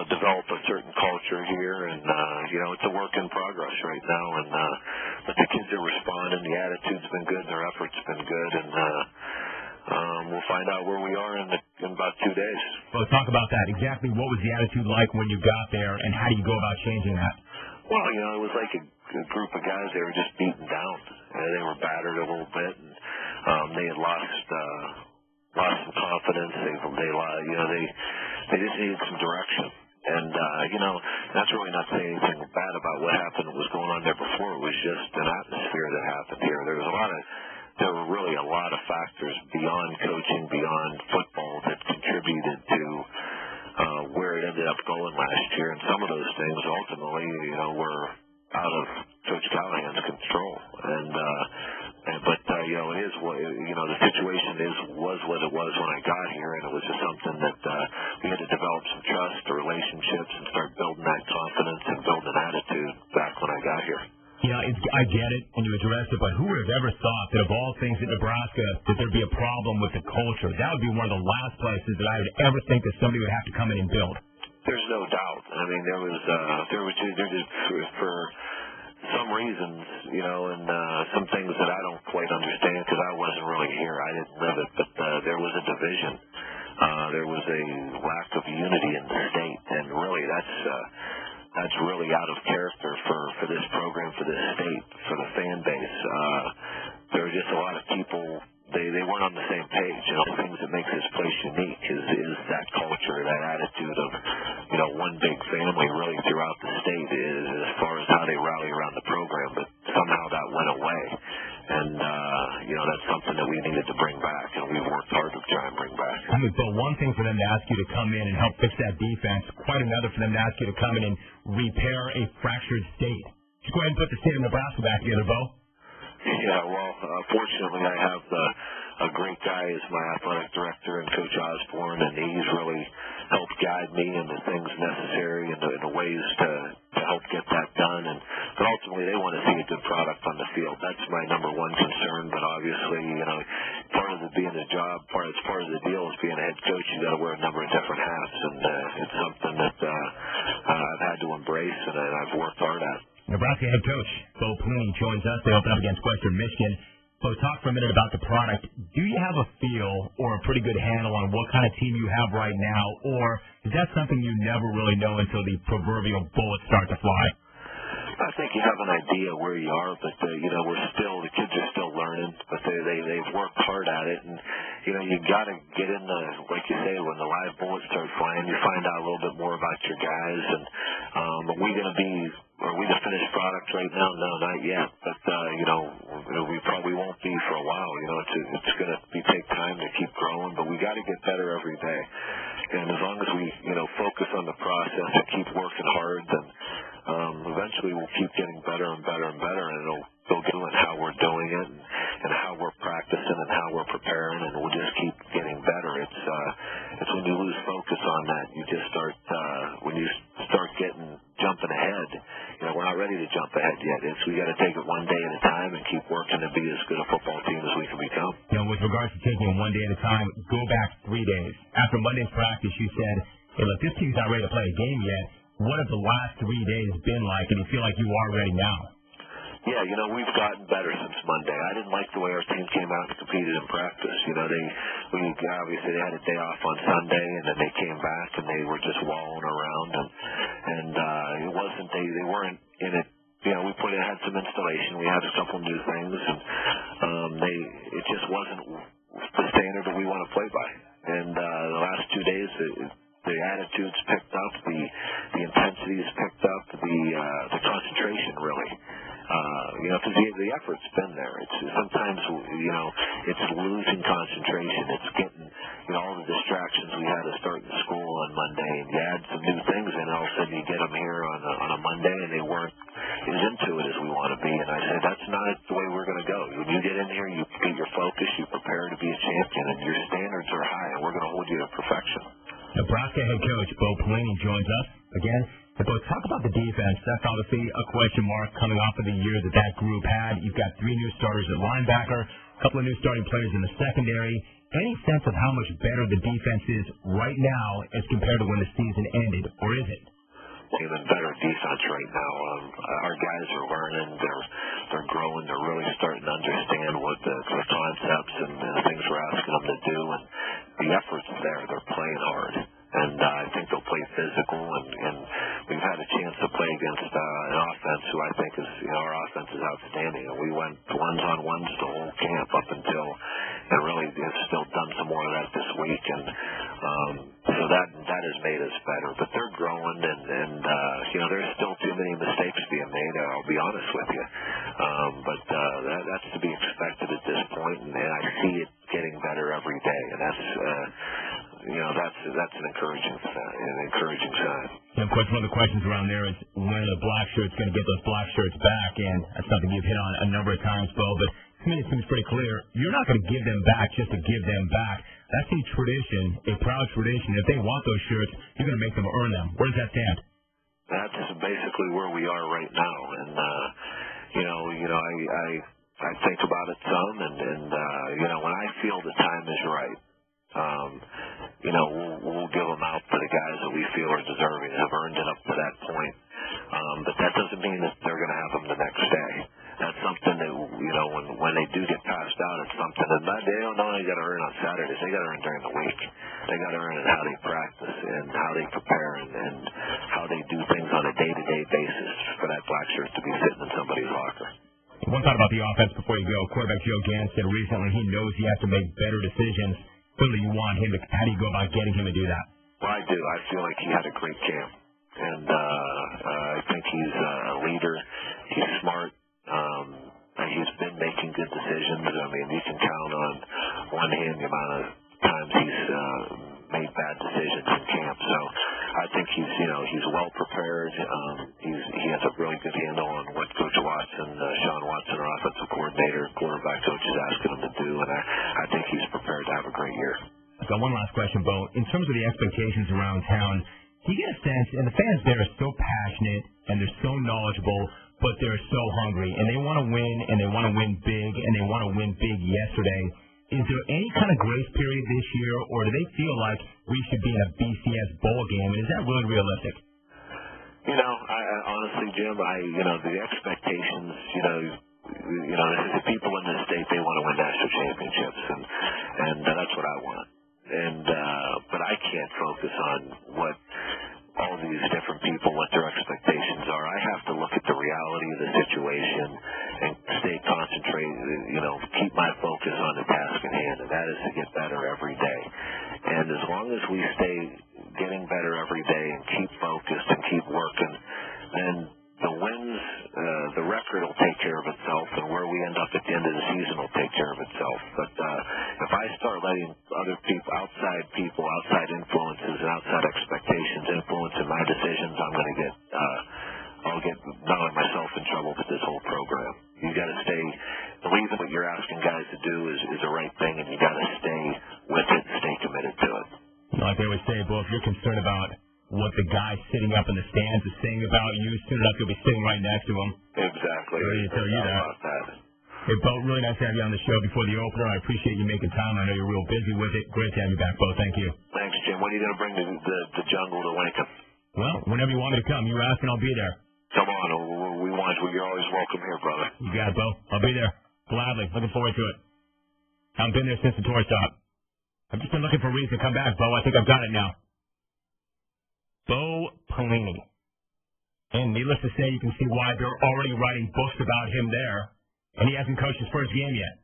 develop a certain culture here, and it's a work in progress right now. And but the kids are responding. The attitude's been good. Their effort's been good, and we'll find out where we are in about 2 days. Well, talk about that. Exactly what was the attitude like when you got there, and how do you go about changing that? Well, it was like a group of guys. They were just beaten down. They were battered a little bit, and they had lost some confidence. They just needed some direction. And that's really not saying anything bad about what happened. What was going on there before. It was just an atmosphere that happened here. There were really a lot of factors beyond coaching, beyond football, that contributed to where it ended up going last year. And some of those things ultimately, were out of Coach Callahan's control. It is what the situation was what it was when I got here, and it was just something that we had to develop some trust, the relationships, and start building that confidence and building an attitude back when I got here. I get it, and you addressed it, but who would have ever thought that of all things in Nebraska that there'd be a problem with the culture? That would be one of the last places that I would ever think that somebody would have to come in and build. There's no doubt. I mean, there was for some reasons, and some things that I don't quite understand because I wasn't really here. I didn't live it, but there was a division. There was a lack of unity in the state, and really that's really out of character for this program, for this state, for the fan base. There were just a lot of people. They weren't on the same page. The things that makes this place unique is that culture, that attitude of one big family really throughout the state, is as far as how they rally around the program. But somehow that went away, and that's something that we needed to bring back, and we've worked hard to try and bring back. I mean, Bill, one thing for them to ask you to come in and help fix that defense, quite another for them to ask you to come in and repair a fractured state. Just go ahead and put the state of Nebraska back together, Bo. Yeah, well, fortunately I have a great guy as my athletic director, and Coach Osborne, and he's really helped guide me in the things necessary and the ways to help get that done. But ultimately they want to see a good product on the field. That's my number one concern. But obviously, part of being a job, part of the deal is being a head coach. You got to wear a number of different hats, and it's something that I've had to embrace and I've worked hard at. Nebraska head coach Bo Pelini joins us. They open up against Western Michigan. So talk for a minute about the product. Do you have a feel or a pretty good handle on what kind of team you have right now, or is that something you never really know until the proverbial bullets start to fly? I think you have an idea where you are, but the kids are still learning, but they've worked hard at it, and you got to get in like you say, when the live bullets start flying, you find out a little bit more about your guys. And are we the finished product right now? No, not yet, but we probably won't be for a while. It's going to take time to keep growing, but we got to get better every day. And as long as we focus on the process and keep working hard, then eventually we'll keep getting better and better and better, and it'll go good in how we're doing it and how we're practicing and how we're preparing, and we'll just keep getting better. It's when you lose focus on that, you just start when you start jumping ahead. We're not ready to jump ahead yet. We got to take it one day at a time and keep working to be as good a football team as we can become. With regards to taking it one day at a time, go back 3 days. After Monday's practice, you said, hey, look, this team's not ready to play a game yet. What have the last 3 days been like, and you feel like you are ready now? Yeah, we've gotten better since Monday. I didn't like the way our team came out and competed in practice. Obviously they had a day off on Sunday, and then they came back and they were just walling around, and it wasn't they weren't in it. We had some installation. We had a couple new things, and it just wasn't the standard that we want to play by. And the last 2 days, the attitudes picked up, the intensity is picked up, the concentration really. Because the effort's been there. It's sometimes it's losing concentration. It's getting all the distractions we had to start in school on Monday, and you add some new things, and all of a sudden you get them here on a Monday, and they weren't as into it as we want to be. And I said, that's not the way we're going to go. When you get in here, you get your focus, you prepare to be a champion, and your standards are high, and we're going to hold you to perfection. Nebraska head coach Bo Pelini joins us again. But talk about the defense. That's obviously a question mark coming off of the year that group had. You've got 3 new starters at linebacker, a couple of new starting players in the secondary. Any sense of how much better the defense is right now as compared to when the season ended, or is it? right now. Our guys are learning. They're growing. They're really starting to understand what the concepts and the things we're asking them to do. And the effort's there. They're playing hard. And I think they'll play physical, and we've had a chance to play against an offense who I think is, our offense is outstanding. And we went ones-on-ones the whole camp up until, and really have still done some more of that this week. And so that has made us better. But they're growing, and there's still too many mistakes being made, I'll be honest with you. But that's to be expected at this point, and I see it getting better every day. And that's an encouraging sign. And of course, one of the questions around there is when are the black shirts going to get those black shirts back? And that's something you've hit on a number of times, Bo. But to me, it seems pretty clear. You're not going to give them back just to give them back. That's a tradition, a proud tradition. If they want those shirts, you're going to make them earn them. Where does that stand? That's basically where we are right now. And I think about it some, and when I feel the time is right, we'll give them out to the guys that we feel are deserving, have earned it up to that point. But that doesn't mean that they're going to have them the next day. That's something that, when they do get passed out, it's something that they don't know they got to earn on Saturdays. They got to earn during the week. They got to earn in how they practice and how they prepare and how they do things on a day-to-day basis for that black shirt to be sitting in somebody's locker. One thought about the offense before you go. Quarterback Joe Gant said recently he knows he has to make better decisions. Clearly you want him to, how do you go about getting him to do that? Well, I do. I feel like he had a great camp. And I think he's a leader. He's smart. He's been making good decisions. I mean, you can count on one hand the amount of times he's made bad decisions in camp. So I think he's well prepared. He has a really good handle on what Coach Watson, Sean Watson, our offensive coordinator, quarterback coach, is asking him to do. And I think he's prepared to have a great year. I've got one last question, Bo. In terms of the expectations around town, do you get a sense, and the fans there are so passionate and they're so knowledgeable, but they're so hungry, and they want to win, and they want to win big, and they want to win big yesterday. Is there any kind of grace period this year, or do they feel like we should be in a BCS bowl game? And is that really realistic? I honestly, Jim, the expectations, the people in the state, they want to win national championships, and that's what I want. But I can't focus on what all these different people, what their expectations are. I have to look at the reality of the situation and stay concentrated, keep my focus on the task at hand, and that is to get better every day. And as long as we stay getting better every day and keep focused and keep working, then the wins, the record will take care of itself, and where we end up at the end of the season will take care of itself. But if I start letting other people, outside influences and outside expectations influencing my decisions, I'll get not only myself in trouble, but this whole program. You got to believe that what you're asking guys to do is the right thing, and you got to stay with it and stay committed to it. Like they always say, Bo, if you're concerned about what the guy sitting up in the stands is saying about you, soon enough you'll be sitting right next to him. Exactly. Ready to tell you that. Hey, Bo, really nice to have you on the show before the opener. I appreciate you making time. I know you're real busy with it. Great to have you back, Bo. Thank you. Thanks, Jim. When are you going to bring the jungle to Lincoln? Well, whenever you want me to come, you ask and I'll be there. Come on. You're always welcome here, brother. You got it, Bo. I'll be there. Gladly. Looking forward to it. I haven't been there since the tour stop. I've just been looking for a reason to come back, Bo. I think I've got it now. Bo Pelini. And needless to say, you can see why they're already writing books about him there. And he hasn't coached his first game yet.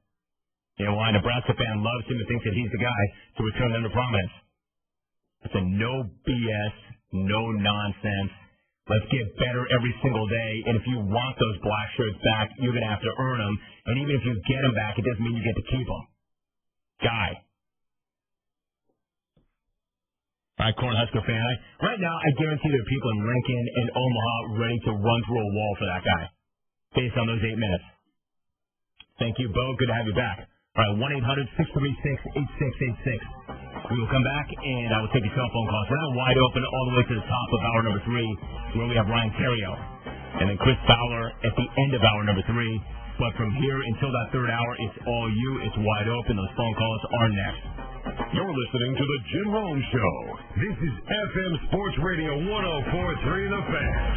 You know why? A Nebraska fan loves him and thinks that he's the guy to return them to prominence. It's a no BS, no nonsense. Let's get better every single day. And if you want those black shirts back, you're going to have to earn them. And even if you get them back, it doesn't mean you get to keep them. Guy. All right, Cornhusker fan. Right now, I guarantee there are people in Lincoln and Omaha ready to run through a wall for that guy based on those 8 minutes. Thank you, Bo. Good to have you back. All right, 1-800-636-8686. We will come back, and I will take your cell phone calls. We're now wide open all the way to the top of hour number 3, where we have Ryan Terrio. And then Chris Fowler at the end of hour number 3. But from here until that third hour, it's all you. It's wide open. Those phone calls are next. You're listening to The Jim Rome Show. This is FM Sports Radio 104.3 The Fan.